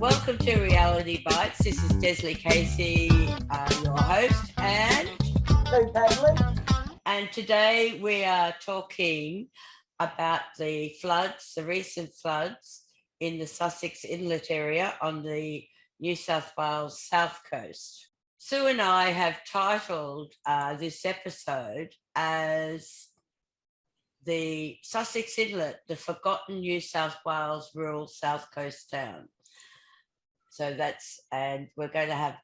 Welcome to Reality Bytes. This is Desley Casey, your host, and Pavlic. And today we are talking about the floods, the recent floods in the Sussex Inlet area on the New South Wales South Coast. Sue and I have titled this episode as the Sussex Inlet, the forgotten New South Wales rural South Coast town. So and we're going to have,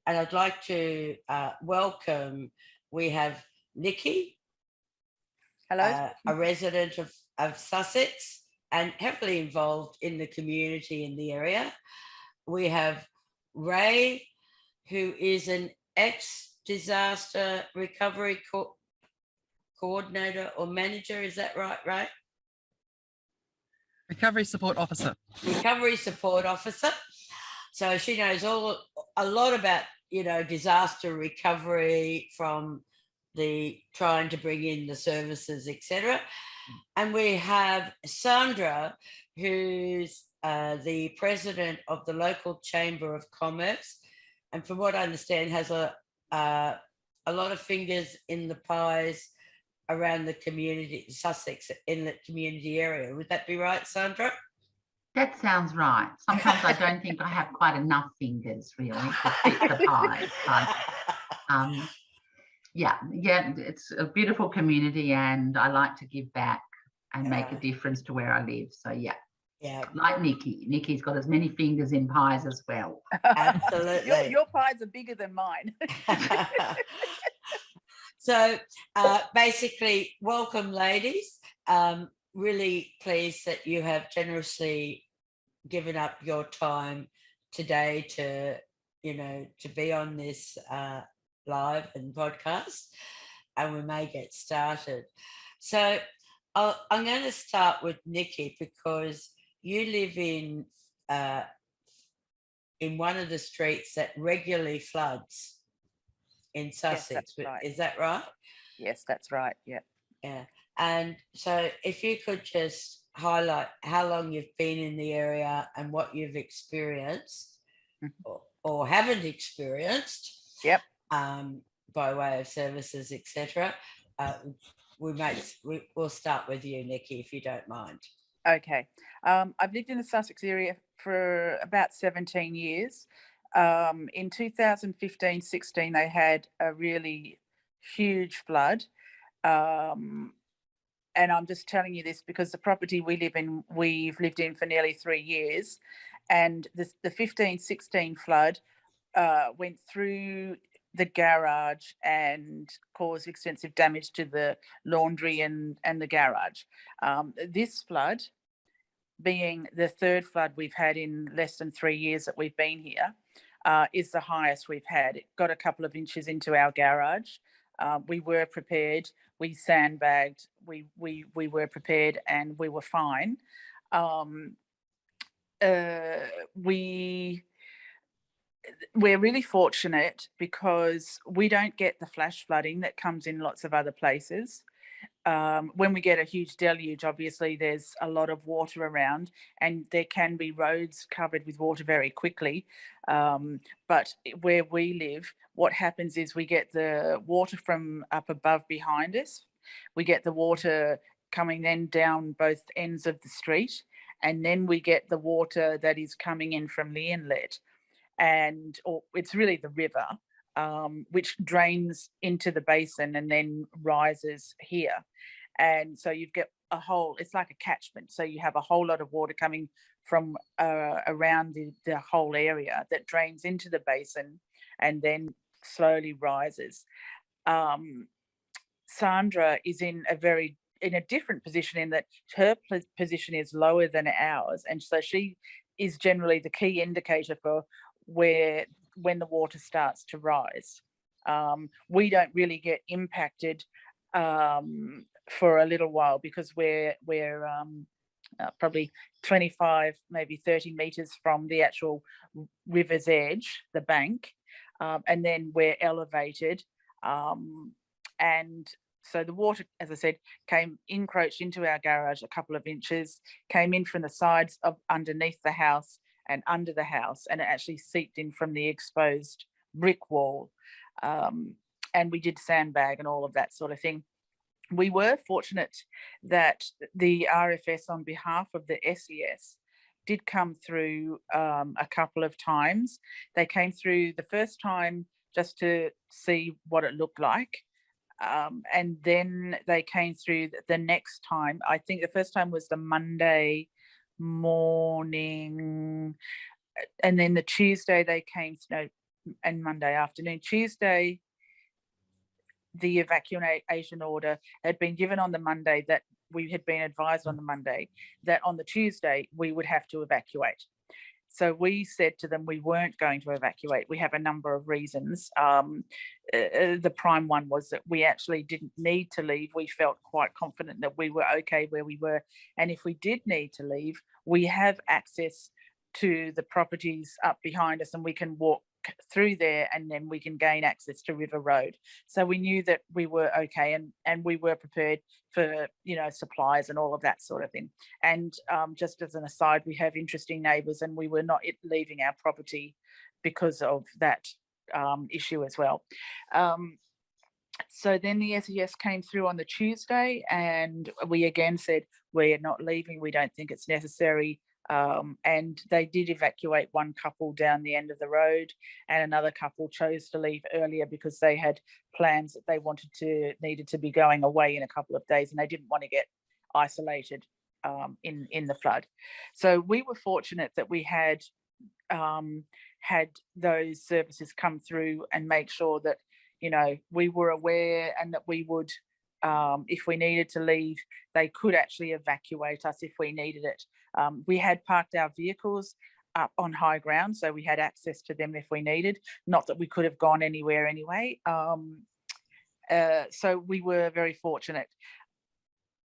and I'd like to welcome, we have Nikki. Hello. A resident of Sussex and heavily involved in the community in the area. We have Raye, who is an ex-disaster recovery coordinator or manager. Is that right, Raye? Recovery support officer. Recovery support officer. So she knows a lot about, disaster recovery from the trying to bring in the services, etc. And we have Sandra, who's the president of the local Chamber of Commerce, and from what I understand, has a lot of fingers in the pies around the community, Sussex Inlet community area. Would that be right, Sandra? That sounds right. Sometimes I don't think I have quite enough fingers, really, to fit the pie. But, yeah, it's a beautiful community, and I like to give back and make a difference to where I live. So, yeah, like Nikki. Nikki's got as many fingers in pies as well. Absolutely. Your pies are bigger than mine. So, basically, welcome, ladies. Really pleased that you have generously given up your time today to be on this live and podcast, and we may get started. So I'm going to start with Nikki, because you live in one of the streets that regularly floods in Sussex. Yes, right. Is that right? Yes, that's right. Yeah. And so if you could just highlight how long you've been in the area and what you've experienced or haven't experienced. Yep. By way of services, etc. We'll start with you, Nikki, if you don't mind. Okay. I've lived in the Sussex area for about 17 years. In 2015-16, they had a really huge flood. And I'm just telling you this because the property we've lived in for nearly 3 years. And the 15-16 flood went through the garage and caused extensive damage to the laundry and the garage. This flood, being the third flood we've had in less than 3 years that we've been here, is the highest we've had. It got a couple of inches into our garage. We were prepared. We sandbagged. We were prepared, and we were fine. We're really fortunate because we don't get the flash flooding that comes in lots of other places. When we get a huge deluge, obviously there's a lot of water around, and there can be roads covered with water very quickly. But where we live, what happens is we get the water from up above behind us. We get the water coming then down both ends of the street, and then we get the water that is coming in from the inlet. Or it's really the river, which drains into the basin and then rises here. And so you've got it's like a catchment. So you have a whole lot of water coming from around the whole area that drains into the basin and then slowly rises. Sandra is in a different position in that her position is lower than ours. And so she is generally the key indicator for when the water starts to rise. We don't really get impacted for a little while because we're probably 25, maybe 30 meters from the actual river's edge, the bank, and then we're elevated. And so the water, as I said, encroached into our garage a couple of inches, came in from the sides of underneath the house, and under the house, and it actually seeped in from the exposed brick wall. And we did sandbag and all of that sort of thing. We were fortunate that the RFS, on behalf of the SES, did come through a couple of times. They came through the first time just to see what it looked like. And then they came through the next time. I think the first time was the Monday morning, and then the Tuesday they came, and Monday afternoon. Tuesday, the evacuation order had been given on the Monday, that we had been advised on the Monday that on the Tuesday we would have to evacuate. So we said to them we weren't going to evacuate. We have a number of reasons. The prime one was that we actually didn't need to leave. We felt quite confident that we were okay where we were. And if we did need to leave, we have access to the properties up behind us, and we can walk through there, and then we can gain access to River Road. So we knew that we were okay, and we were prepared for, supplies and all of that sort of thing. And just as an aside, we have interesting neighbours, and we were not leaving our property because of that issue as well. So then the SES came through on the Tuesday, and we again said, we're not leaving, we don't think it's necessary. And they did evacuate one couple down the end of the road, and another couple chose to leave earlier because they had plans that they needed to be going away in a couple of days, and they didn't want to get isolated in the flood. So we were fortunate that we had those services come through and make sure that we were aware, and that we would, if we needed to leave, they could actually evacuate us if we needed it. We had parked our vehicles up on high ground, so we had access to them if we needed. Not that we could have gone anywhere anyway. So we were very fortunate.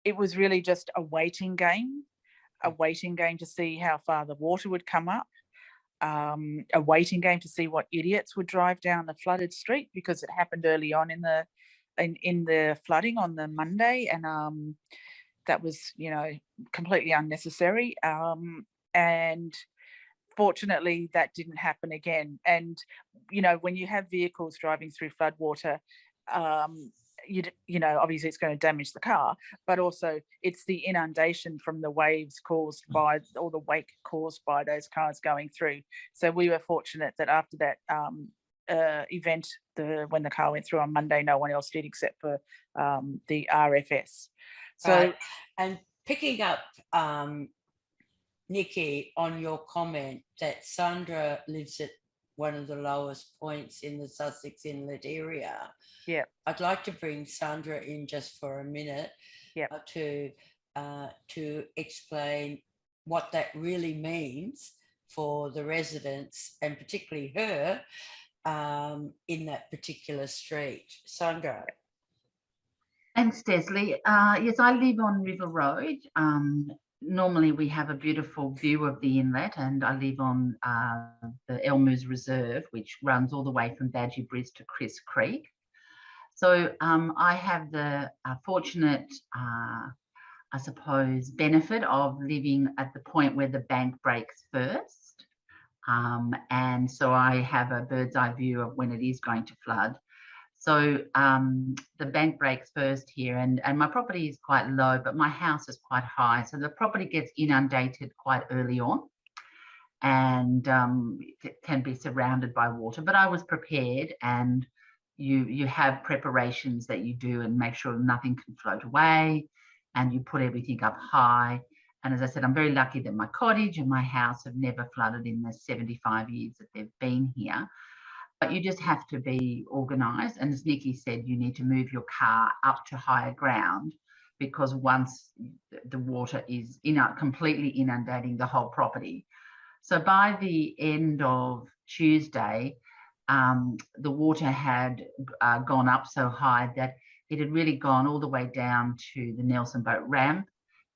It was really just a waiting game to see how far the water would come up. A waiting game to see what idiots would drive down the flooded street, because it happened early on in the flooding on the Monday, and that was, completely unnecessary. And fortunately, that didn't happen again. And, when you have vehicles driving through floodwater, obviously it's going to damage the car, but also it's the inundation from the waves caused by, or the wake caused by those cars going through. So we were fortunate that after that event, when the car went through on Monday, no one else did except for the RFS. So, right. And picking up, Nikki, on your comment that Sandra lives at one of the lowest points in the Sussex Inlet area. Yeah, I'd like to bring Sandra in just for a minute. Yeah. To explain what that really means for the residents, and particularly her, in that particular street. Sandra. Thanks, Desley. Yes, I live on River Road. Normally we have a beautiful view of the inlet, and I live on the Elmers Reserve, which runs all the way from Badgie Bridge to Chris Creek. So I have the fortunate, I suppose, benefit of living at the point where the bank breaks first. And so I have a bird's eye view of when it is going to flood. So the bank breaks first here, and my property is quite low, but my house is quite high. So the property gets inundated quite early on, and it can be surrounded by water. But I was prepared, and you have preparations that you do and make sure nothing can float away, and you put everything up high. And as I said, I'm very lucky that my cottage and my house have never flooded in the 75 years that they've been here. But you just have to be organised. And as Nikki said, you need to move your car up to higher ground, because once the water is completely inundating the whole property. So by the end of Tuesday, the water had gone up so high that it had really gone all the way down to the Nelson Boat Ramp.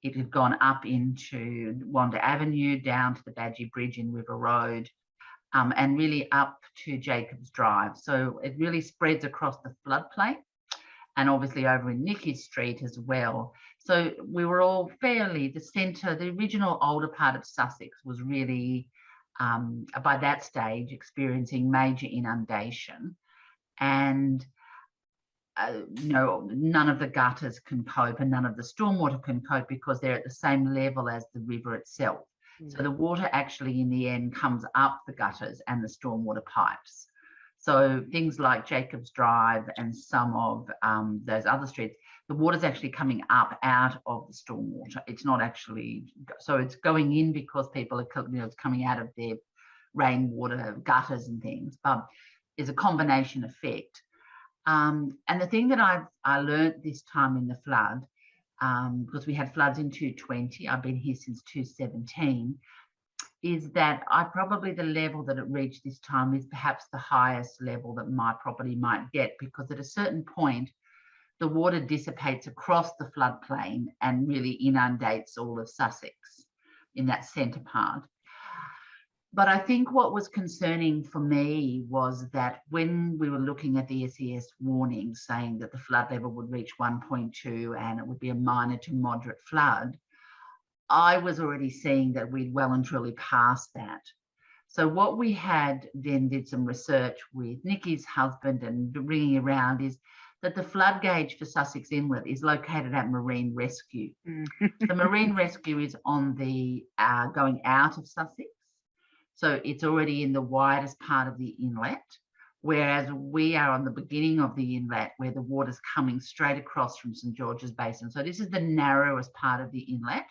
It had gone up into Wanda Avenue, down to the Badgie Bridge in River Road, and really up to Jacobs Drive. So it really spreads across the floodplain, and obviously over in Nikki Street as well. So we were all fairly, the centre, the original older part of Sussex was really by that stage experiencing major inundation, and none of the gutters can cope and none of the stormwater can cope because they're at the same level as the river itself. So the water actually in the end comes up the gutters and the stormwater pipes. So things like Jacobs Drive and some of those other streets, the water's actually coming up out of the stormwater. It's not actually, so it's going in because people are, it's coming out of their rainwater gutters and things, but it's a combination effect. And the thing that I learned this time in the flood, because we had floods in 2020, I've been here since 2017, is that probably the level that it reached this time is perhaps the highest level that my property might get, because at a certain point, the water dissipates across the floodplain and really inundates all of Sussex in that centre part. But I think what was concerning for me was that when we were looking at the SES warning saying that the flood level would reach 1.2 and it would be a minor to moderate flood, I was already seeing that we'd well and truly passed that. So what we had then did some research with Nikki's husband and ringing around is that the flood gauge for Sussex Inlet is located at Marine Rescue. The Marine Rescue is on the going out of Sussex. So it's already in the widest part of the inlet, whereas we are on the beginning of the inlet where the water's coming straight across from St George's Basin. So this is the narrowest part of the inlet.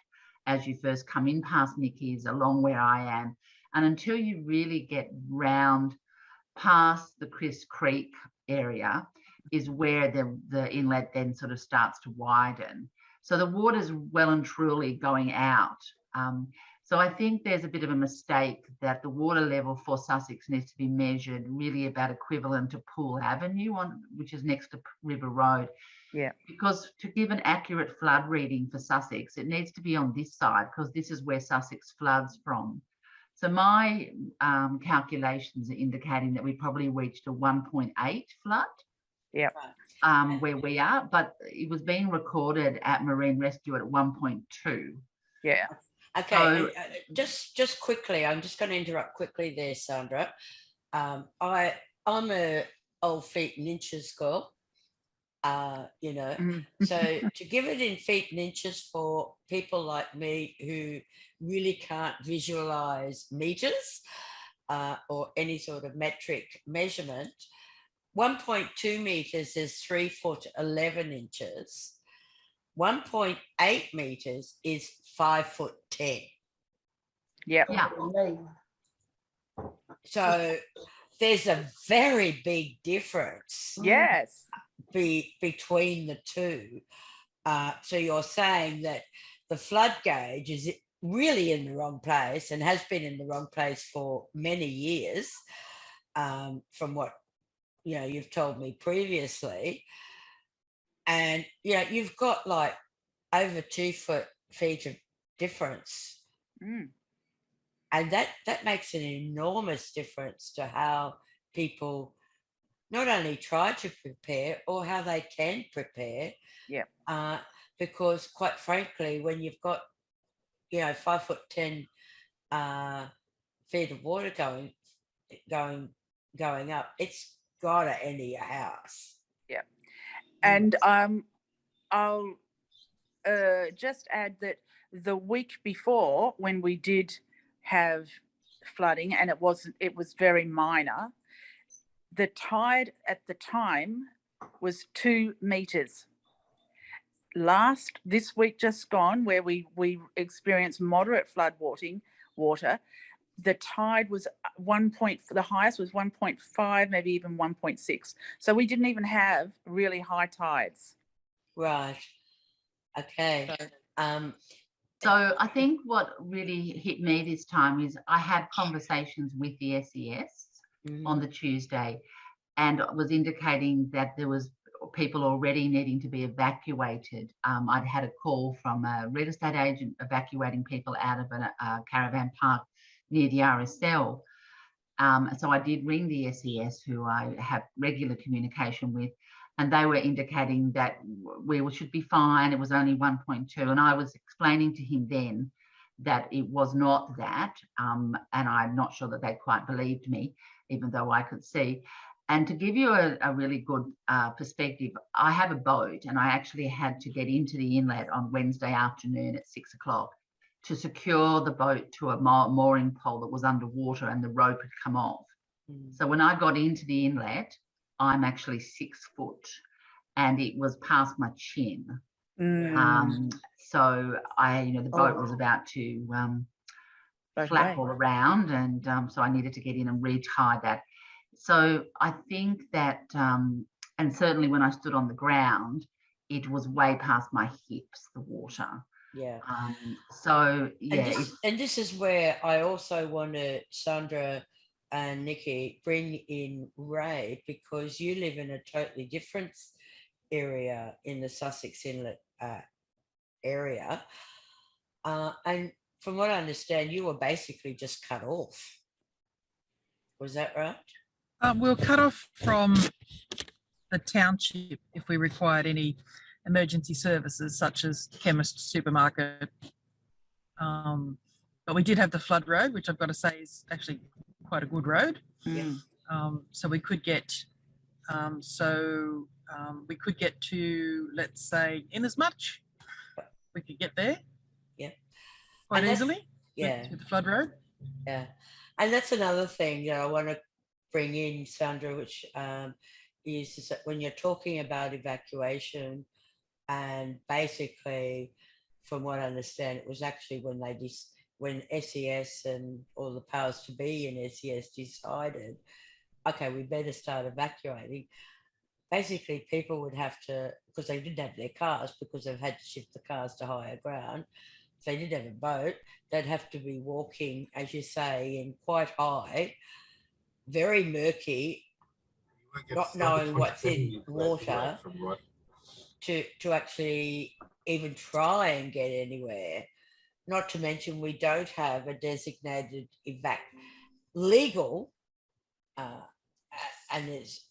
As you first come in past Nikki's, along where I am. And until you really get round past the Chris Creek area is where the inlet then sort of starts to widen. So the water's well and truly going out. So I think there's a bit of a mistake that the water level for Sussex needs to be measured really about equivalent to Poole Avenue, which is next to River Road. Yeah. Because to give an accurate flood reading for Sussex, it needs to be on this side because this is where Sussex floods from. So my calculations are indicating that we probably reached a 1.8 flood. Yeah. Where we are, but it was being recorded at Marine Rescue at 1.2. Yeah. Okay, so, just quickly, I'm just going to interrupt quickly there, Sandra. I'm a old feet and inches girl, so to give it in feet and inches for people like me who really can't visualize meters or any sort of metric measurement, 1.2 meters is 3 foot 11 inches. 1.8 meters is 5 foot 10. Yep. Yeah. So there's a very big difference. Yes. Between the two. So you're saying that the flood gauge is really in the wrong place and has been in the wrong place for many years, from what you've told me previously. And you've got like over 2 feet of difference, and that makes an enormous difference to how people not only try to prepare or how they can prepare. Yeah. Because quite frankly, when you've got 5 foot 10 feet of water going up, it's gotta enter your house. Yeah. And I'll just add that the week before, when we did have flooding, and it was very minor, the tide at the time was 2 meters. This week just gone, where we experienced moderate flood water, the tide was the highest was 1.5, maybe even 1.6. So we didn't even have really high tides. Right. Okay. So I think what really hit me this time is I had conversations with the SES on the Tuesday, and was indicating that there was people already needing to be evacuated. I'd had a call from a real estate agent evacuating people out of a caravan park near the RSL. So I did ring the SES, who I have regular communication with, and they were indicating that we should be fine. It was only 1.2. And I was explaining to him then that it was not that, and I'm not sure that they quite believed me, even though I could see. And to give you a really good perspective, I have a boat, and I actually had to get into the inlet on Wednesday afternoon at 6 o'clock to secure the boat to a mooring pole that was underwater, and the rope had come off. So when I got into the inlet, I'm actually 6 foot, and it was past my chin. So the boat was about to flap all around, and so I needed to get in and retie that. So I think that, and certainly when I stood on the ground, it was way past my hips, the water. Yeah. So yeah. And this is where I also want to, Sandra and Nikki, bring in Raye, because you live in a totally different area in the Sussex Inlet area. And from what I understand, you were basically just cut off. Was that right? We were cut off from the township if we required any emergency services such as chemist, supermarket. But we did have the flood road, which I've got to say is actually quite a good road. So we could get to, let's say, Inasmuch. We could get there. Yeah. Quite easily. Yeah. With the flood road. Yeah. And that's another thing that I want to bring in, Sandra, which is that when you're talking about evacuation, and basically, from what I understand, it was actually when SES and all the powers to be in SES decided, okay, we better start evacuating. Basically, people would have to, because they didn't have their cars, because they've had to shift the cars to higher ground. If they didn't have a boat, they'd have to be walking, as you say, in quite high, very murky, not knowing what's in water, to actually even try and get anywhere. Not to mention, we don't have a designated legal, and there's,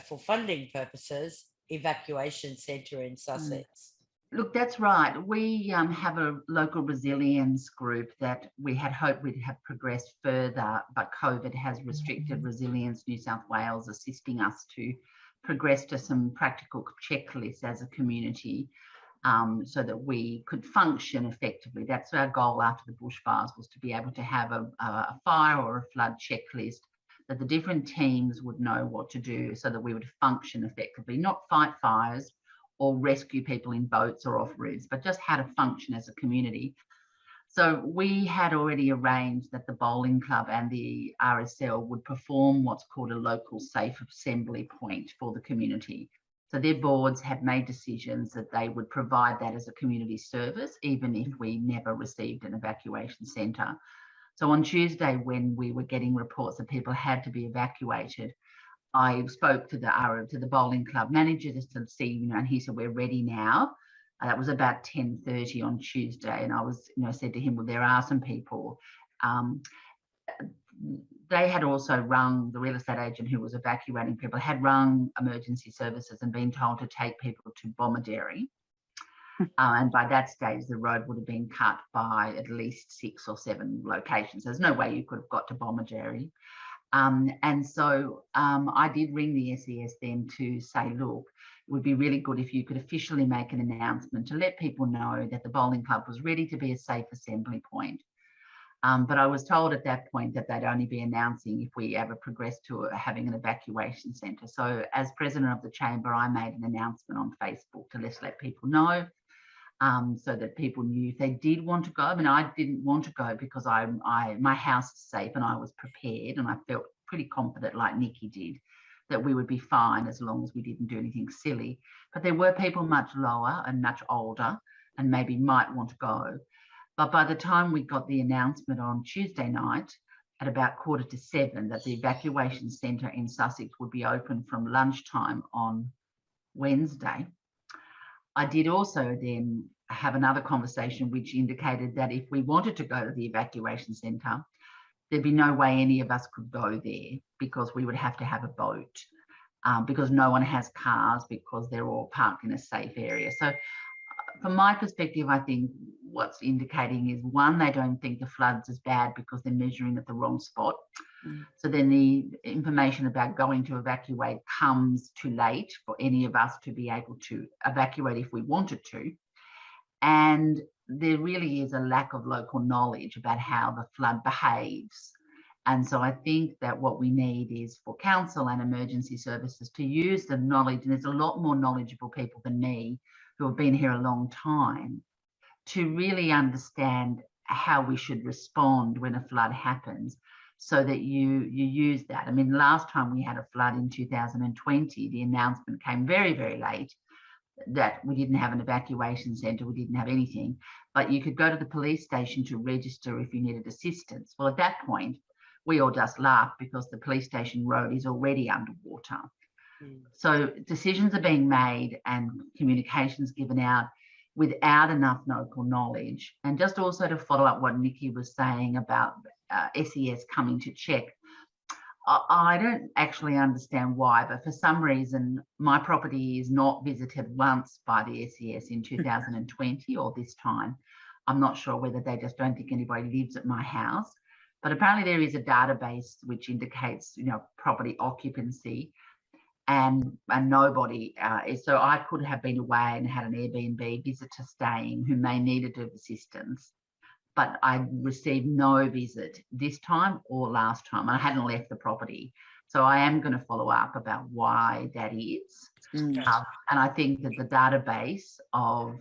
for funding purposes, evacuation centre in Sussex. Look, that's right. We have a local resilience group that we had hoped we'd have progressed further, but COVID has restricted Resilience New South Wales, assisting us to progress to some practical checklists as a community, so that we could function effectively. That's our goal after the bushfires, was to be able to have a fire or a flood checklist that the different teams would know what to do, so that we would function effectively, not fight fires or rescue people in boats or off roofs, but just how to function as a community. So we had already arranged that the bowling club and the RSL would perform what's called a local safe assembly point for the community. So their boards have made decisions that they would provide that as a community service, even if we never received an evacuation centre. So on Tuesday, when we were getting reports that people had to be evacuated, I spoke to the bowling club manager just to see, and he said, we're ready now. That was about 10:30 on Tuesday. And I was, said to him, well, there are some people. They had also rung, the real estate agent who was evacuating people had rung emergency services and been told to take people to Bomaderry. And by that stage, the road would have been cut by at least 6 or 7 locations. There's no way you could have got to Bomaderry. And so I did ring the SES then to say, look, it would be really good if you could officially make an announcement to let people know that the bowling club was ready to be a safe assembly point. But I was told at that point that they'd only be announcing if we ever progressed to having an evacuation centre. So as president of the chamber, I made an announcement on Facebook to let people know, so that people knew if they did want to go. I mean, I didn't want to go because my house is safe and I was prepared, and I felt pretty confident, like Nikki did, that we would be fine as long as we didn't do anything silly. But there were people much lower and much older and maybe might want to go. But by the time we got the announcement on Tuesday night at about 7:15 that the evacuation centre in Sussex would be open from lunchtime on Wednesday, I did also then have another conversation which indicated that if we wanted to go to the evacuation centre, there'd be no way any of us could go there, because we would have to have a boat, because no one has cars, because they're all parked in a safe area. So from my perspective, I think what's indicating is, one, they don't think the flood's as bad because they're measuring at the wrong spot. So then the information about going to evacuate comes too late for any of us to be able to evacuate if we wanted to. And there really is a lack of local knowledge about how the flood behaves. And so I think that what we need is for council and emergency services to use the knowledge, and there's a lot more knowledgeable people than me who have been here a long time, to really understand how we should respond when a flood happens, so that you use that. I mean, last time we had a flood in 2020, the announcement came very, very late that we didn't have an evacuation centre, we didn't have anything, but you could go to the police station to register if you needed assistance. Well, at that point, we all just laughed because the police station road is already underwater. So decisions are being made and communications given out without enough local knowledge. And just also to follow up what Nikki was saying about SES coming to check, I don't actually understand why, but for some reason, my property is not visited once by the SES in 2020 or this time. I'm not sure whether they just don't think anybody lives at my house, but apparently there is a database which indicates, you know, property occupancy, and nobody so I could have been away and had an Airbnb visitor staying who may needed assistance, but I received no visit this time or last time. I hadn't left the property. So I am going to follow up about why that is. And I think that the database of,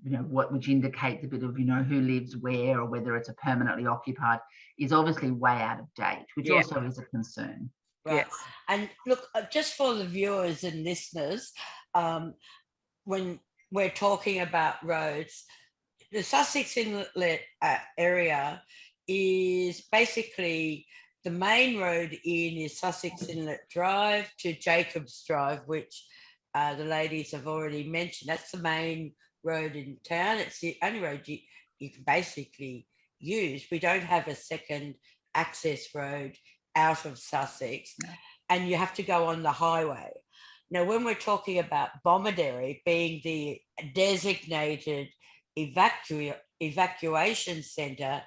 you know, which indicates a bit of, you know, who lives where or whether it's a permanently occupied is obviously way out of date, which also is a concern. Right. Yes. And look, just for the viewers and listeners, when we're talking about roads, the Sussex Inlet area is basically the main road in is Sussex Inlet Drive to Jacobs Drive, which the ladies have already mentioned. That's the main road in town. It's the only road you can basically use. We don't have a second access road out of Sussex, and you have to go on the highway. Now, when we're talking about Bomaderry being the designated evacuation centre,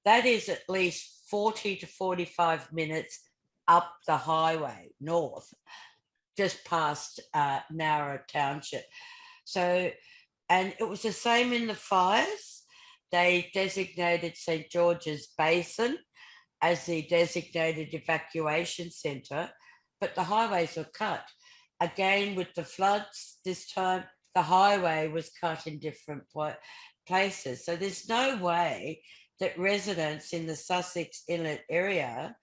that is at least 40 to 45 minutes up the highway north, just past Nowra Township. So, and it was the same in the fires. They designated St. George's Basin as the designated evacuation centre, but the highways were cut. Again, with the floods this time, the highway was cut in different places. So there's no way that residents in the Sussex Inlet area,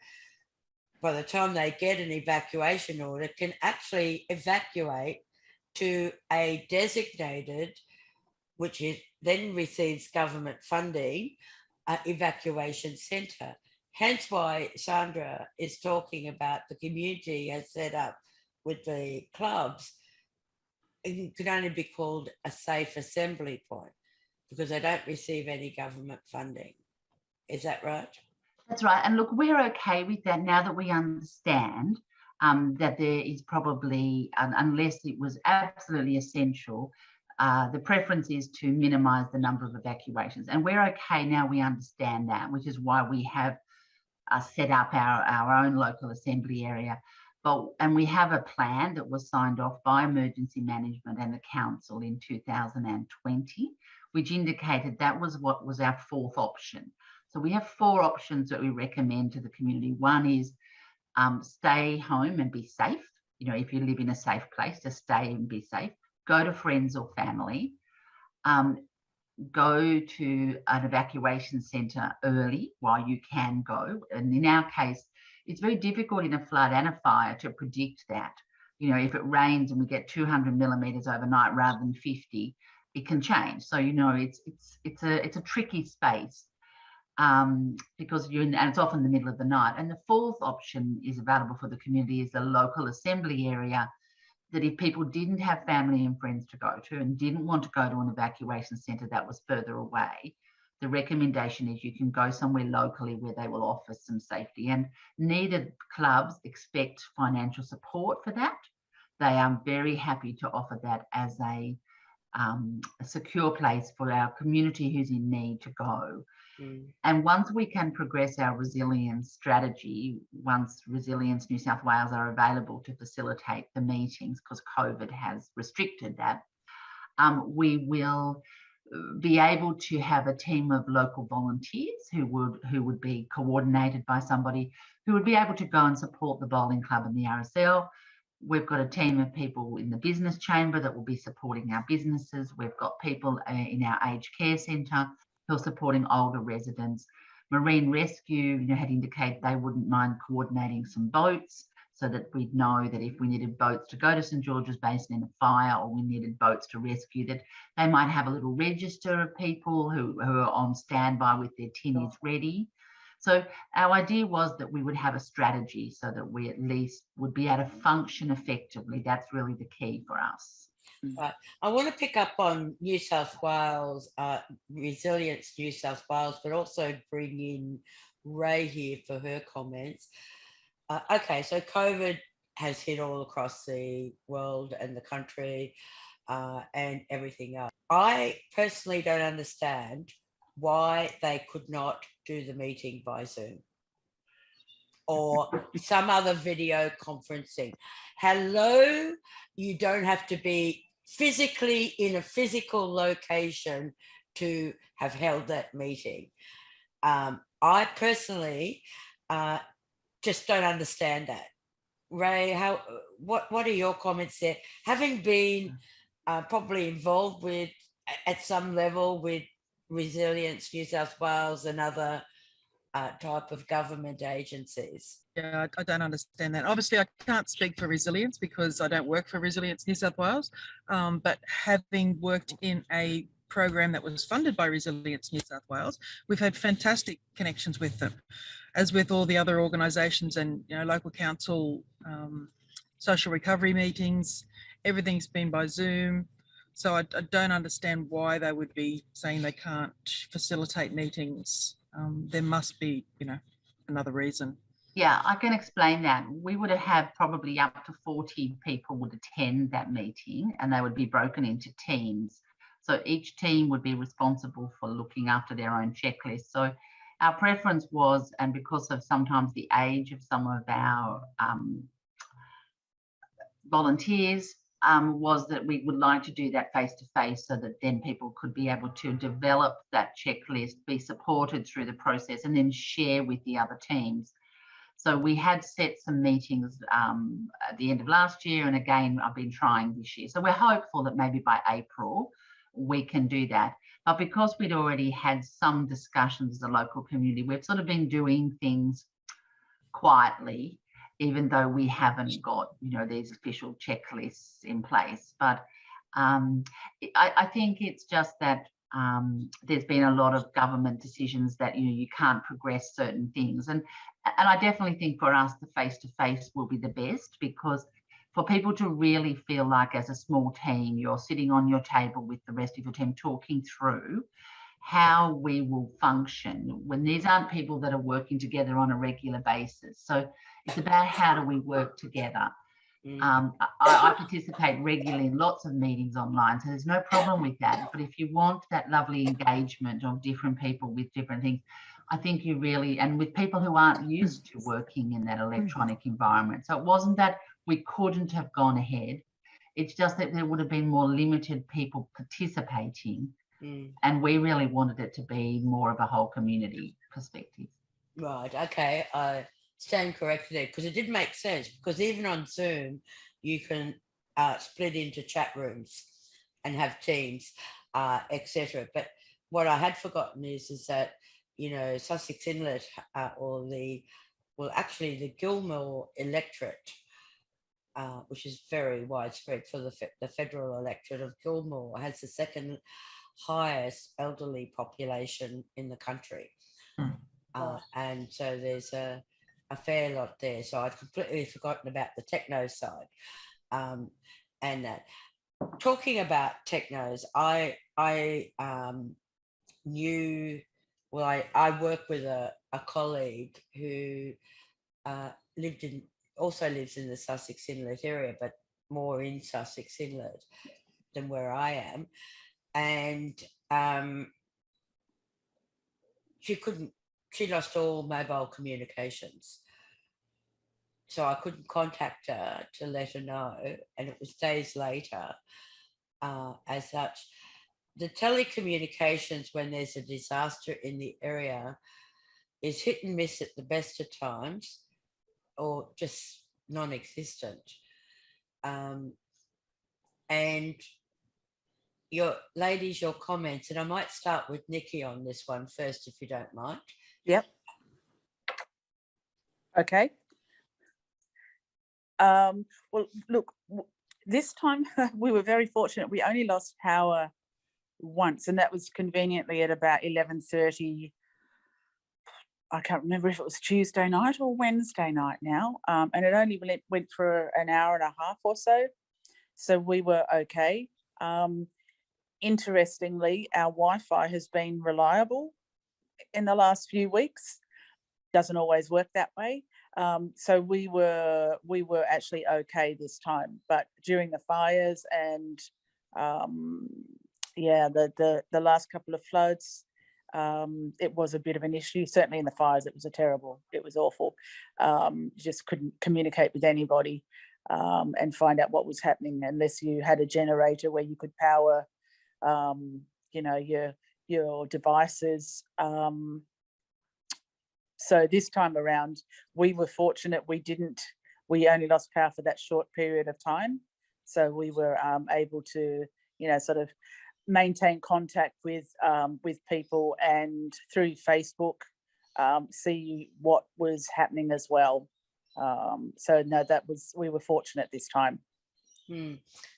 by the time they get an evacuation order, can actually evacuate to a designated, which is then receives government funding, evacuation centre. Hence why Sandra is talking about the community has set up with the clubs. It could only be called a safe assembly point because they don't receive any government funding. Is that right? That's right. And look, we're okay with that now that we understand that there is probably, unless it was absolutely essential, the preference is to minimise the number of evacuations. And we're okay now we understand that, which is why we have set up our own local assembly area. And we have a plan that was signed off by emergency management and the council in 2020, which indicated that was what was our fourth option. So we have four options that we recommend to the community. One is stay home and be safe. You know, if you live in a safe place, just stay and be safe. Go to friends or family. Go to an evacuation centre early while you can go. And in our case, it's very difficult in a flood and a fire to predict that. You know, if it rains and we get 200 millimetres overnight rather than 50, it can change. So, you know, it's a tricky space because and it's often the middle of the night. And the fourth option is available for the community is a local assembly area that if people didn't have family and friends to go to and didn't want to go to an evacuation centre that was further away, the recommendation is you can go somewhere locally where they will offer some safety. And neither clubs expect financial support for that. They are very happy to offer that as a a secure place for our community who's in need to go. Mm. And once we can progress our resilience strategy, once Resilience New South Wales are available to facilitate the meetings, because COVID has restricted that, we will be able to have a team of local volunteers who would be coordinated by somebody who would be able to go and support the bowling club and the RSL. We've got a team of people in the business chamber that will be supporting our businesses. We've got people in our aged care centre who are supporting older residents. Marine Rescue, had indicated they wouldn't mind coordinating some boats so that we'd know that if we needed boats to go to St George's Basin in a fire, or we needed boats to rescue, that they might have a little register of people who are on standby with their tinnies ready. So our idea was that we would have a strategy so that we at least would be able to function effectively. That's really the key for us. Right. I want to pick up on New South Wales, Resilience New South Wales, but also bring in Raye here for her comments. Okay, so COVID has hit all across the world and the country and everything else. I personally don't understand why they could not do the meeting by Zoom or some other video conferencing. Hello, you don't have to be physically in a physical location to have held that meeting. I personally just don't understand that. Raye, what are your comments there? Having been probably involved with, at some level, with Resilience New South Wales and other type of government agencies. Yeah, I don't understand that. Obviously, I can't speak for Resilience because I don't work for Resilience New South Wales, but having worked in a program that was funded by Resilience New South Wales, we've had fantastic connections with them, as with all the other organisations and local council social recovery meetings. Everything's been by Zoom. So I don't understand why they would be saying they can't facilitate meetings. There must be, another reason. Yeah, I can explain that. We would have probably up to 40 people would attend that meeting, and they would be broken into teams. So each team would be responsible for looking after their own checklist. So our preference was, and because of sometimes the age of some of our volunteers, was that we would like to do that face-to-face so that then people could be able to develop that checklist, be supported through the process, and then share with the other teams. So we had set some meetings at the end of last year, and again, I've been trying this year. So we're hopeful that maybe by April we can do that. But because we'd already had some discussions as a local community, we've sort of been doing things quietly, even though we haven't got, these official checklists in place. But I think it's just that there's been a lot of government decisions that, you can't progress certain things. And I definitely think for us, the face-to-face will be the best, because for people to really feel like as a small team, you're sitting on your table with the rest of your team talking through how we will function when these aren't people that are working together on a regular basis. So it's about how do we work together. I participate regularly in lots of meetings online, so there's no problem with that. But if you want that lovely engagement of different people with different things, I think you really, and with people who aren't used to working in that electronic environment. So it wasn't that we couldn't have gone ahead. It's just that there would have been more limited people participating. And we really wanted it to be more of a whole community perspective. Right, okay. I stand corrected there, because it did make sense, because even on Zoom, you can split into chat rooms and have teams, etc. But what I had forgotten is that, Sussex Inlet actually the Gilmore electorate, which is very widespread for the federal electorate of Gilmore, has the second highest elderly population in the country. And so there's a fair lot there. So I'd completely forgotten about the techno side. And talking about technos, I work with a colleague who also lives in the Sussex Inlet area, but more in Sussex Inlet. than where I am, and she lost all mobile communications. So I couldn't contact her to let her know, and it was days later. As such, the telecommunications when there's a disaster in the area is hit and miss at the best of times, or just non-existent. And your comments, and I might start with Nikki on this one first, if you don't mind. Yep. Okay. Well, look, this time we were very fortunate. We only lost power once, and that was conveniently at about 11:30. I can't remember if it was Tuesday night or Wednesday night now, and it only went for an hour and a half or so. So we were okay. Interestingly, our Wi-Fi has been reliable in the last few weeks. Doesn't always work that way. So we were actually okay this time, but during the fires and the last couple of floods, it was a bit of an issue. Certainly in the fires, it was awful. Just couldn't communicate with anybody and find out what was happening unless you had a generator where you could power your devices. So this time around, we were fortunate. We only lost power for that short period of time. So we were able to, sort of maintain contact with people, and through Facebook, see what was happening as well. So no, we were fortunate this time.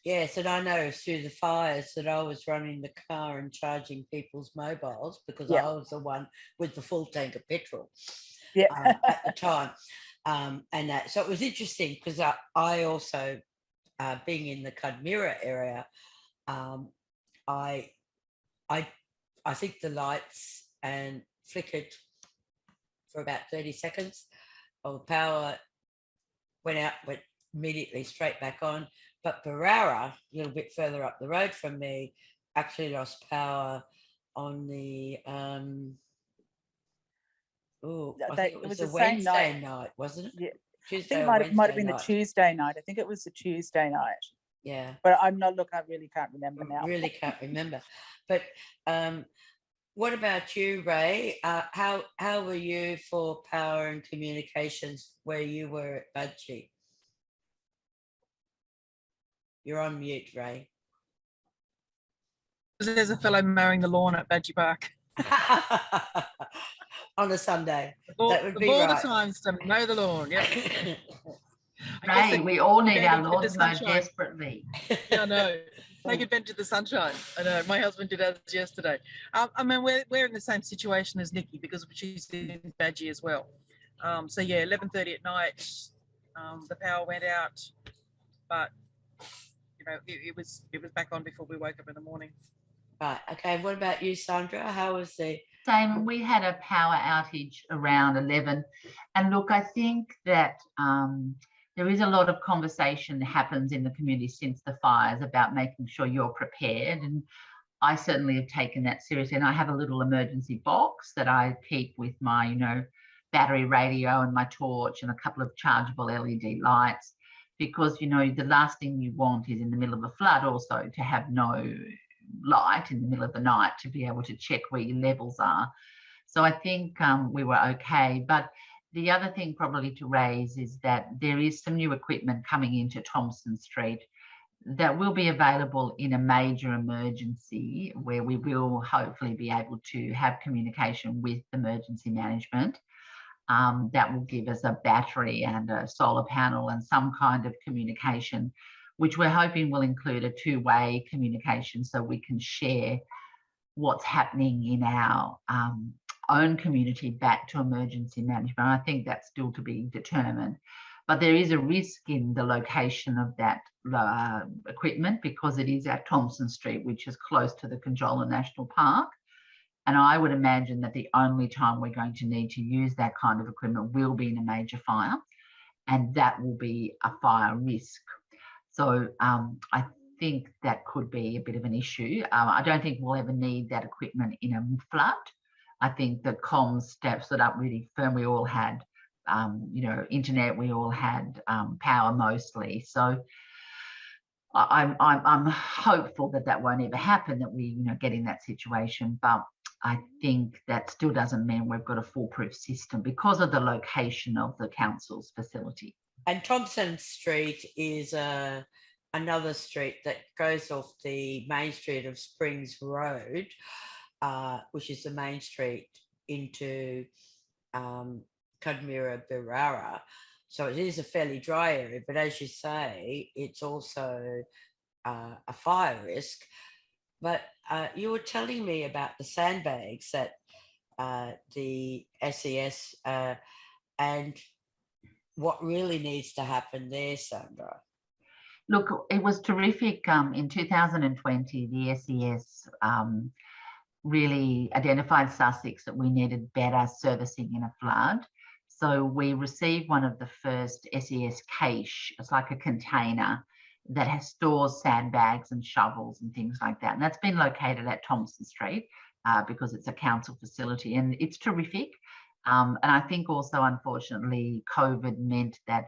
Yes, and I know through the fires that I was running the car and charging people's mobiles, because I was the one with the full tank of petrol at the time. And that, so it was interesting because I also, being in the Cudmera area, I think the lights and flickered for about 30 seconds. The power went out, went immediately straight back on. But Barara, a little bit further up the road from me, actually lost power on the I think it was a Wednesday night, wasn't it? Yeah. Tuesday. I think it might have been the Tuesday night. I think it was the Tuesday night. Yeah. But I really can't remember now. Really can't remember. But what about you, Raye? How were you for power and communications where you were at Budgie? You're on mute, Raye. There's a fellow mowing the lawn at Badgie Park. On a Sunday. That would be all the times to mow the lawn. Yep. Raye, we all need our lawns mowed desperately. Yeah, I know. Take advantage of the sunshine. I know. My husband did ours yesterday. I mean, we're in the same situation as Nikki because she's in Badgie as well. So yeah, 11:30 at night, the power went out, but it was back on before we woke up in the morning. Right. Okay. What about you, Sandra? How was the same? We had a power outage around 11, and look, I think that there is a lot of conversation that happens in the community since the fires about making sure you're prepared, and I certainly have taken that seriously. And I have a little emergency box that I keep with my, battery radio and my torch and a couple of chargeable LED lights, because the last thing you want is in the middle of a flood also to have no light in the middle of the night to be able to check where your levels are. So I think we were okay. But the other thing probably to raise is that there is some new equipment coming into Thompson Street that will be available in a major emergency, where we will hopefully be able to have communication with emergency management. That will give us a battery and a solar panel and some kind of communication, which we're hoping will include a two-way communication so we can share what's happening in our own community back to emergency management. I think that's still to be determined. But there is a risk in the location of that equipment because it is at Thompson Street, which is close to the Conjola National Park. And I would imagine that the only time we're going to need to use that kind of equipment will be in a major fire, and that will be a fire risk. So I think that could be a bit of an issue. I don't think we'll ever need that equipment in a flood. I think the comms steps it up really firm. We all had, internet. We all had power mostly. So I'm hopeful that won't ever happen. That we get in that situation, but I think that still doesn't mean we've got a foolproof system because of the location of the council's facility. And Thompson Street is another street that goes off the main street of Springs Road, which is the main street into Cudmera Birara. So it is a fairly dry area, but as you say, it's also a fire risk. But you were telling me about the sandbags that the SES and what really needs to happen there, Sandra. Look, it was terrific. In 2020, the SES really identified Sussex that we needed better servicing in a flood. So we received one of the first SES cache. It's like a container that has stores sandbags and shovels and things like that. And that's been located at Thompson Street because it's a council facility, and it's terrific. And I think also, unfortunately, COVID meant that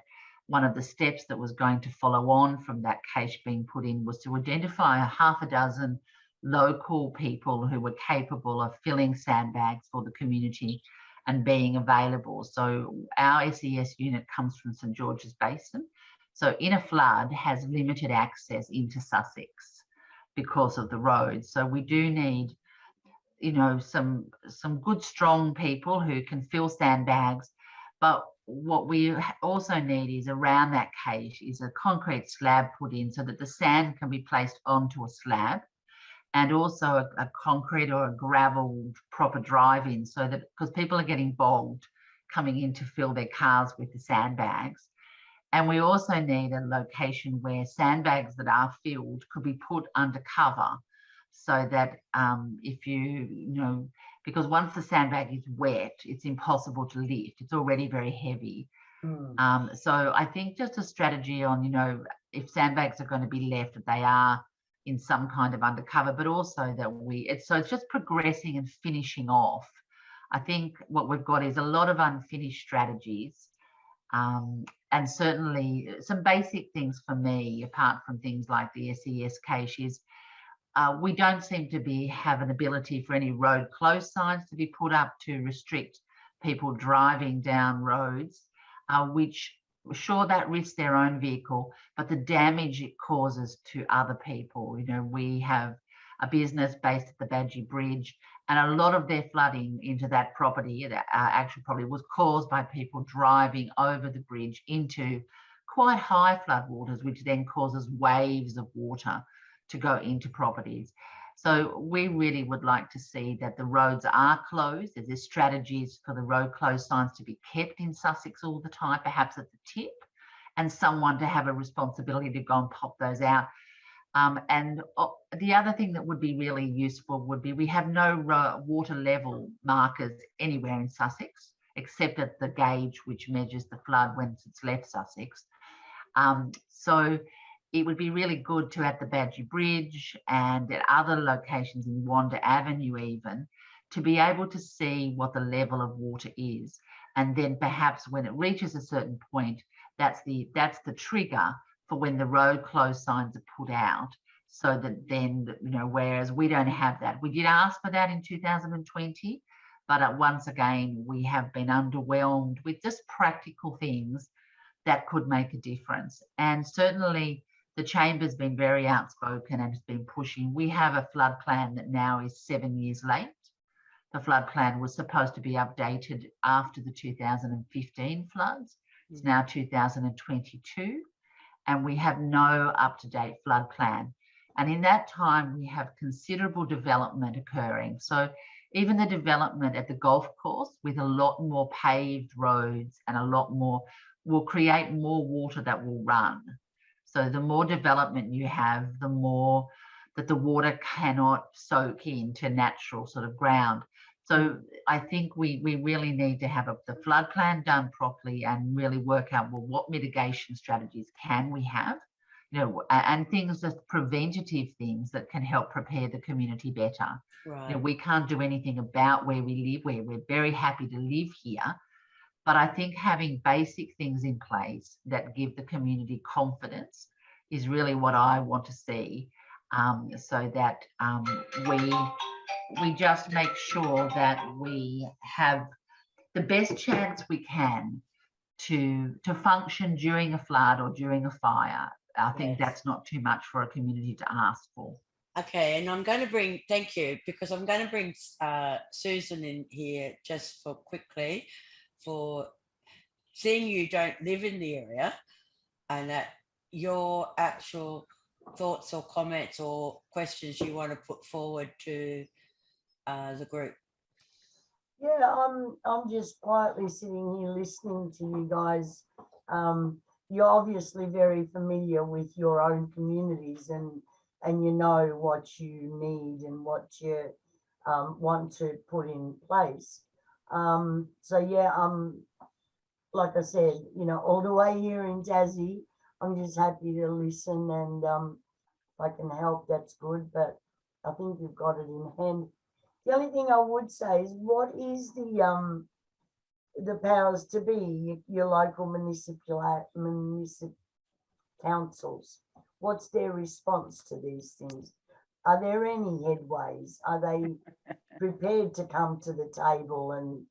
one of the steps that was going to follow on from that cache being put in was to identify half a dozen local people who were capable of filling sandbags for the community and being available. So our SES unit comes from St George's Basin. So in a flood has limited access into Sussex because of the roads. So we do need, some good, strong people who can fill sandbags. But what we also need is around that cache is a concrete slab put in so that the sand can be placed onto a slab, and also a concrete or a gravel proper drive-in, so that, because people are getting bogged coming in to fill their cars with the sandbags. And we also need a location where sandbags that are filled could be put under cover, so that if because once the sandbag is wet, it's impossible to lift. It's already very heavy. So I think just a strategy on, if sandbags are going to be left, that they are in some kind of undercover, but also that it's just progressing and finishing off. I think what we've got is a lot of unfinished strategies. And certainly some basic things for me, apart from things like the SES cache, is we don't seem to have an ability for any road close signs to be put up to restrict people driving down roads, which sure, that risks their own vehicle, but the damage it causes to other people. We have a business based at the Badgie Bridge, and a lot of their flooding into that property, that actual property, was caused by people driving over the bridge into quite high flood waters, which then causes waves of water to go into properties. So we really would like to see that the roads are closed. There's strategies for the road closed signs to be kept in Sussex all the time, perhaps at the tip, and someone to have a responsibility to go and pop those out. And the other thing that would be really useful would be, we have no water level markers anywhere in Sussex, except at the gauge which measures the flood once it's left Sussex. So it would be really good to, at the Badgie Bridge and at other locations in Wanda Avenue even, to be able to see what the level of water is. And then perhaps when it reaches a certain point, that's the trigger for when the road closed signs are put out, so that then, whereas we don't have that. We did ask for that in 2020, but once again, we have been underwhelmed with just practical things that could make a difference. And certainly the Chamber's been very outspoken and has been pushing. We have a flood plan that now is 7 years late. The flood plan was supposed to be updated after the 2015 floods. It's now 2022, and we have no up-to-date flood plan. And in that time, we have considerable development occurring. So even the development at the golf course, with a lot more paved roads and a lot more, will create more water that will run. So the more development you have, the more that the water cannot soak into natural sort of ground. So I think we really need to have the flood plan done properly and really work out, well, what mitigation strategies can we have? and things, just preventative things that can help prepare the community better. Right. We can't do anything about where we live, where we're very happy to live here. But I think having basic things in place that give the community confidence is really what I want to see, so that we just make sure that we have the best chance we can to function during a flood or during a fire. I think Yes. that's not too much for a community to ask for. Okay, and I'm going to bring, thank you, because I'm going to bring Susan in here just for quickly, for seeing you don't live in the area, and that your actual thoughts or comments or questions you want to put forward to the group. Yeah, I'm just quietly sitting here listening to you guys. You're obviously very familiar with your own communities, and you know what you need and what you want to put in place. So yeah, like I said, all the way here in Tassie, I'm just happy to listen, and if I can help, that's good. But I think you've got it in hand. The only thing I would say is, what is the powers to be, your local municipal councils? What's their response to these things? Are there any headways? Are they prepared to come to the table and,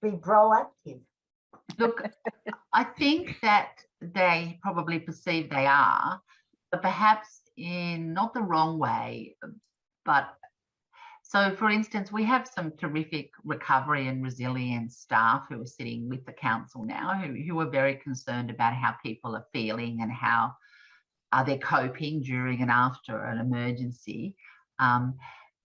be proactive? Look, I think that they probably perceive they are, but perhaps in not the wrong way. But so, for instance, we have some terrific recovery and resilience staff who are sitting with the council now, who are very concerned about how people are feeling and how are they coping during and after an emergency. And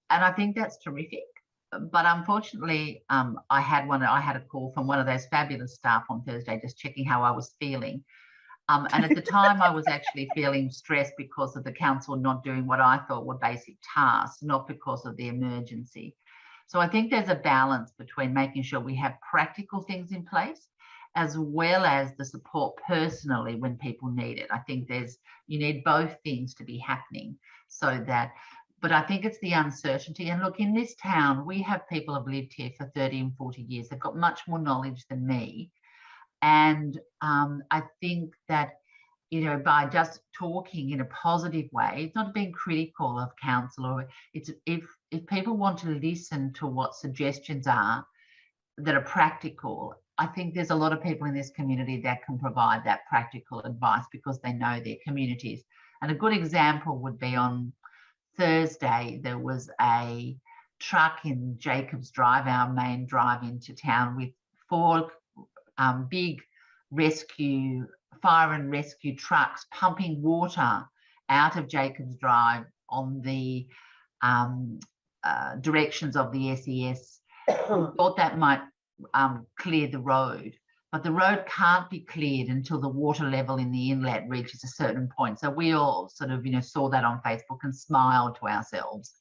I think that's terrific. But unfortunately, I had a call from one of those fabulous staff on Thursday, just checking how I was feeling. And at the time, I was actually feeling stressed because of the council not doing what I thought were basic tasks, not because of the emergency. So I think there's a balance between making sure we have practical things in place, as well as the support personally when people need it. I think you need both things to be happening, so that. But I think it's the uncertainty. And look, in this town, we have people who have lived here for 30 and 40 years. They've got much more knowledge than me. And I think that, by just talking in a positive way, it's not being critical of council, or it's if people want to listen to what suggestions are that are practical, I think there's a lot of people in this community that can provide that practical advice because they know their communities. And a good example would be on Thursday, there was a truck in Jacobs Drive, our main drive into town, with 4 big fire and rescue trucks pumping water out of Jacobs Drive on the directions of the SES. We thought that might clear the road, but the road can't be cleared until the water level in the inlet reaches a certain point. So we all sort of, saw that on Facebook and smiled to ourselves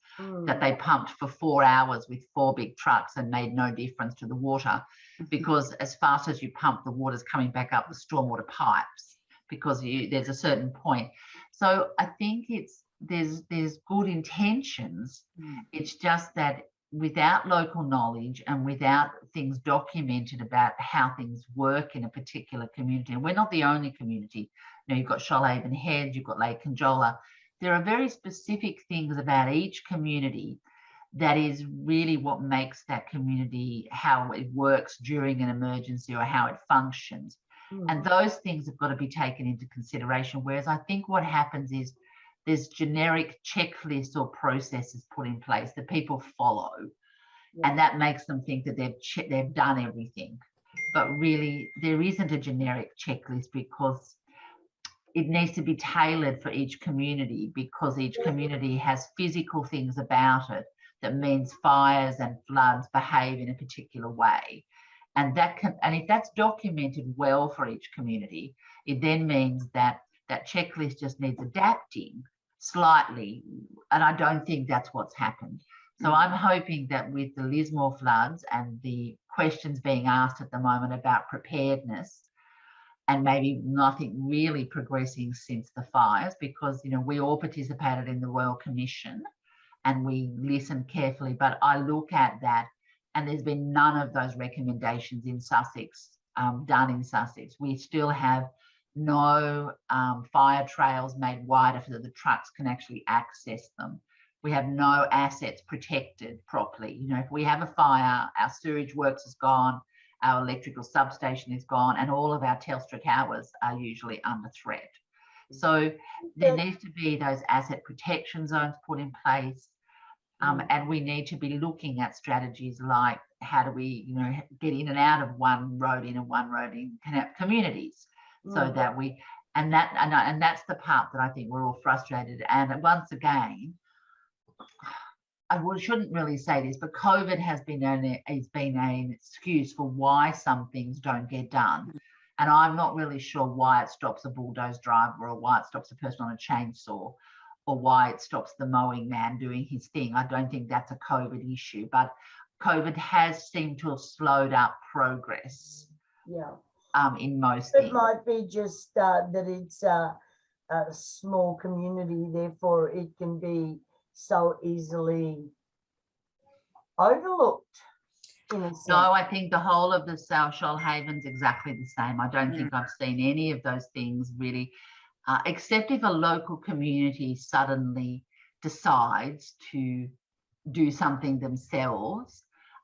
that they pumped for 4 hours with 4 big trucks and made no difference to the water, because as fast as you pump, the water's coming back up the stormwater pipes, because there's a certain point. So I think there's good intentions. It's just that without local knowledge and without things documented about how things work in a particular community, and we're not the only community. You've got Shoalhaven Head, you've got Lake Conjola. There are very specific things about each community that is really what makes that community, how it works during an emergency or how it functions. And those things have got to be taken into consideration. Whereas I think what happens is there's generic checklists or processes put in place that people follow, and that makes them think that they've done everything. But really, there isn't a generic checklist, because it needs to be tailored for each community, because each community has physical things about it that means fires and floods behave in a particular way. And if that's documented well for each community, it then means that that checklist just needs adapting slightly. And I don't think that's what's happened. So I'm hoping that with the Lismore floods and the questions being asked at the moment about preparedness, and maybe nothing really progressing since the fires, because, you know, we all participated in the Royal Commission and we listened carefully. But I look at that, and there's been none of those recommendations in Sussex done in Sussex. We still have no fire trails made wider so that the trucks can actually access them. We have no assets protected properly. You know, if we have a fire, our sewage works is gone, our electrical substation is gone, and all of our Telstra towers are usually under threat. So there needs to be those asset protection zones put in place. And we need to be looking at strategies like, how do we, you know, get in and out of one road in and one road in communities, so that we, and that's the part that I think we're all frustrated. And once again, shouldn't really say this, but COVID has been an excuse for why some things don't get done. And I'm not really sure why it stops a bulldoze driver, or why it stops a person on a chainsaw, or why it stops the mowing man doing his thing. I don't think that's a COVID issue, but COVID has seemed to have slowed up progress. Yeah. In most things. It might be just that it's a small community, therefore it can be so easily overlooked. In a sense. No, I think the whole of the South Shoalhaven's exactly the same. I don't think I've seen any of those things really, except if a local community suddenly decides to do something themselves.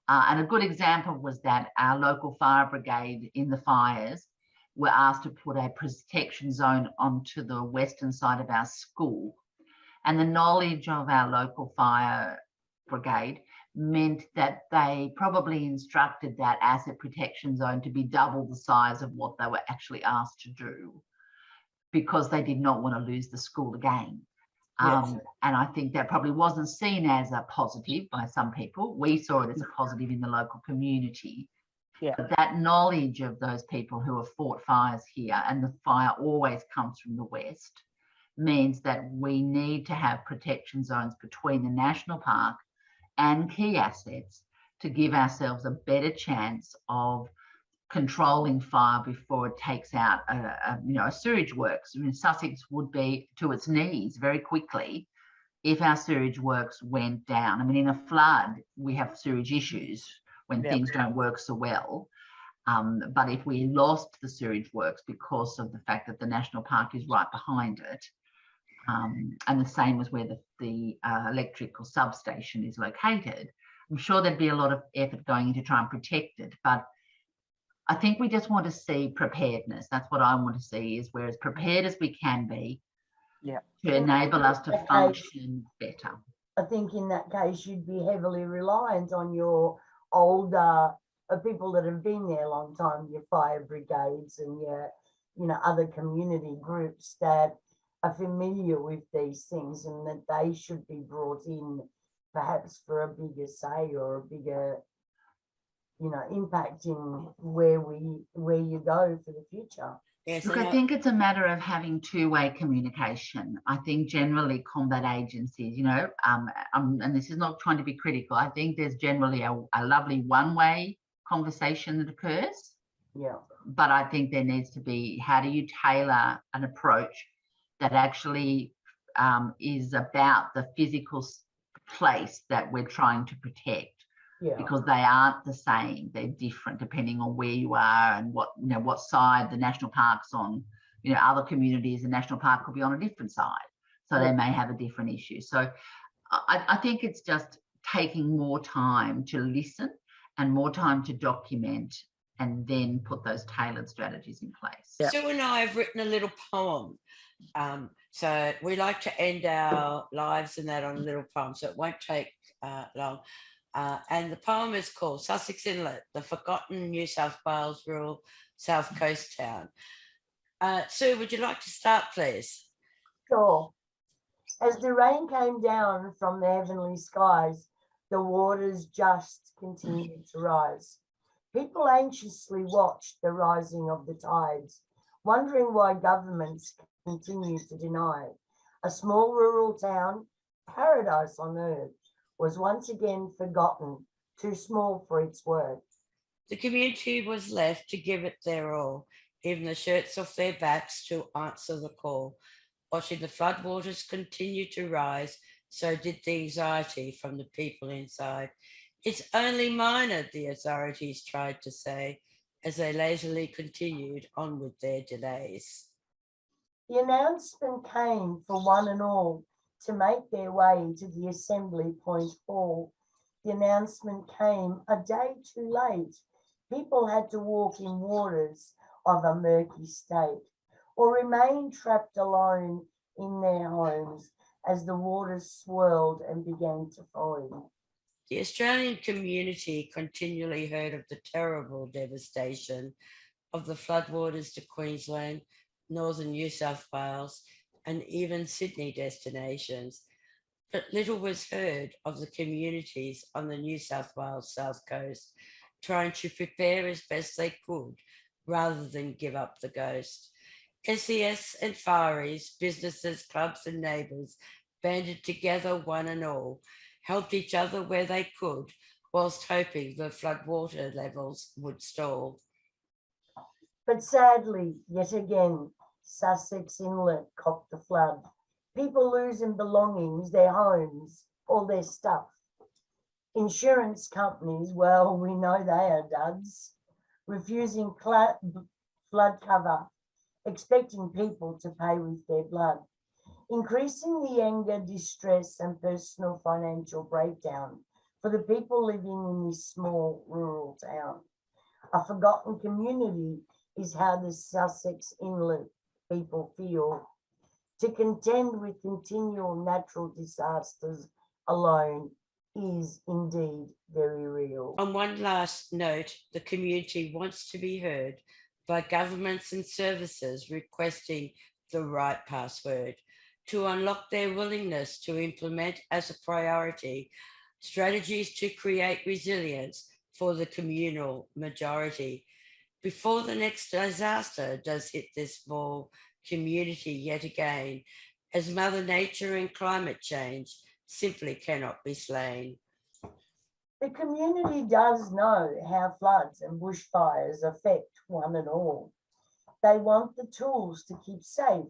And a good example was that our local fire brigade in the fires were asked to put a protection zone onto the western side of our school. And the knowledge of our local fire brigade meant that they probably instructed that asset protection zone to be double the size of what they were actually asked to do, because they did not want to lose the school again. Yes. And I think that probably wasn't seen as a positive by some people. We saw it as a positive in the local community. Yeah. But that knowledge of those people who have fought fires here, and the fire always comes from the west, means that we need to have protection zones between the national park and key assets to give ourselves a better chance of controlling fire before it takes out a sewage works. I mean, Sussex would be to its knees very quickly if our sewage works went down. I mean, in a flood, we have sewage issues when things don't work so well. But if we lost the sewage works because of the fact that the national park is right behind it, and the same as where the electrical substation is located, I'm sure there'd be a lot of effort going into trying to protect it. But I think we just want to see preparedness. That's what I want to see, is we're as prepared as we can be to enable us to function better. I think in that case, you'd be heavily reliant on your older people that have been there a long time, your fire brigades and your, other community groups that are familiar with these things, and that they should be brought in perhaps for a bigger say or a bigger impact in where you go for the future. Yes, Look, I think it's a matter of having two-way communication. I think generally combat agencies, and this is not trying to be critical, I think there's generally a lovely one-way conversation that occurs. Yeah. But I think there needs to be, how do you tailor an approach that actually is about the physical place that we're trying to protect? Yeah. Because they aren't the same, they're different depending on where you are and what side the national park's on. Other communities, the national park could be on a different side, so they may have a different issue. So I think it's just taking more time to listen and more time to document, and then put those tailored strategies in place. Sue and I have written a little poem. So we like to end our lives and that on a little poem, so it won't take long. And the poem is called Sussex Inlet, the Forgotten New South Wales Rural South Coast Town. Sue, would you like to start, please? Sure. As the rain came down from the heavenly skies, the waters just continued to rise. People anxiously watched the rising of the tides, wondering why governments continue to deny. A small rural town, paradise on earth, was once again forgotten, too small for its worth. The community was left to give it their all. even the shirts off their backs to answer the call. Watching the floodwaters continue to rise, so did the anxiety from the people inside. It's only minor, the authorities tried to say, as they lazily continued on with their delays. The announcement came for one and all to make their way to the Assembly Point Hall. The announcement came a day too late. People had to walk in waters of a murky state or remain trapped alone in their homes as the waters swirled and began to foam. The Australian community continually heard of the terrible devastation of the floodwaters to Queensland, northern New South Wales, and even Sydney destinations. But little was heard of the communities on the New South Wales South Coast trying to prepare as best they could rather than give up the ghost. SES and Faris, businesses, clubs and neighbours banded together one and all, helped each other where they could, whilst hoping the floodwater levels would stall. But sadly, yet again, Sussex Inlet copped the flood. People losing belongings, their homes, all their stuff. Insurance companies, well, we know they are duds, refusing flood cover, expecting people to pay with their blood, increasing the anger, distress and personal financial breakdown for the people living in this small rural town. A forgotten community is how the Sussex Inlet people feel. To contend with continual natural disasters alone is indeed very real. On one last note, the community wants to be heard by governments and services requesting the right password to unlock their willingness to implement as a priority strategies to create resilience for the communal majority before the next disaster does hit this small community yet again, as Mother Nature and climate change simply cannot be slain. The community does know how floods and bushfires affect one and all. They want the tools to keep safe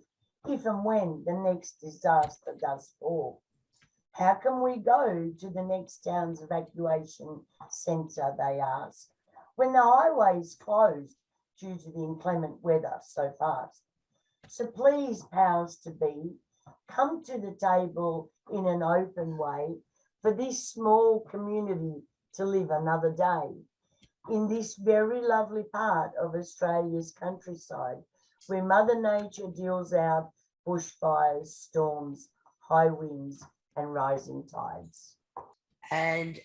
if and when the next disaster does fall. How can we go to the next town's evacuation centre, they ask, when the highway's closed due to the inclement weather so fast? So please, powers to be, come to the table in an open way for this small community to live another day in this very lovely part of Australia's countryside, where Mother Nature deals out bushfires, storms, high winds and rising tides. And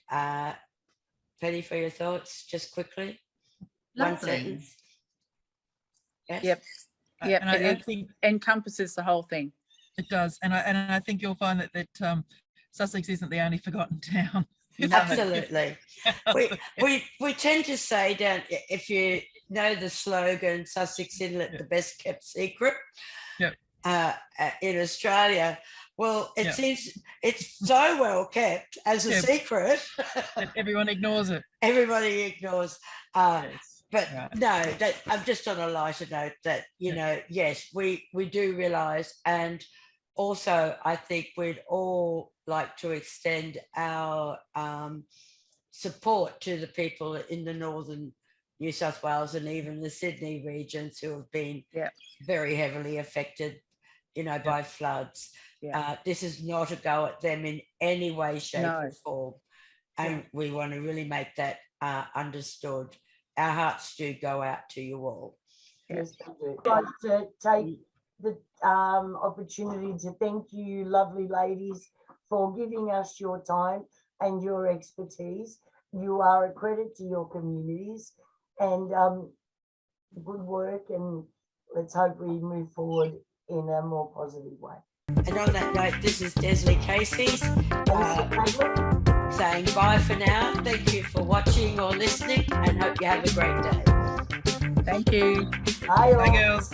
Penny, for your thoughts, just quickly. Lovely. One sentence. Yes. Yep. Yep. And I It think encompasses the whole thing. it does. And I think you'll find that Sussex isn't the only forgotten town. No. Absolutely. we tend to say, if you know the slogan, Sussex Inlet, the best kept secret, Yep. In Australia, well, it Yep. seems it's so well kept as a Yep. secret. That everyone ignores it. Everybody ignores. Yes. But Right. no, that I'm just on a lighter note that, you know, yes, we do realise, and also I think we'd all like to extend our support to the people in the northern New South Wales and even the Sydney regions who have been Yeah. very heavily affected, you know, by floods. Yeah. This is not a go at them in any way, shape No. or form. And we want to really make that understood. Our hearts do go out to you all. Yes, I do. I'd like to take the opportunity to thank you, lovely ladies, for giving us your time and your expertise. You are a credit to your communities, and good work, and let's hope we move forward in a more positive way. And on that note, this is Desley Casey's Pavlic. saying bye for now. Thank you for watching or listening, and hope you have a great day. Thank you. Bye, all. Bye, girls.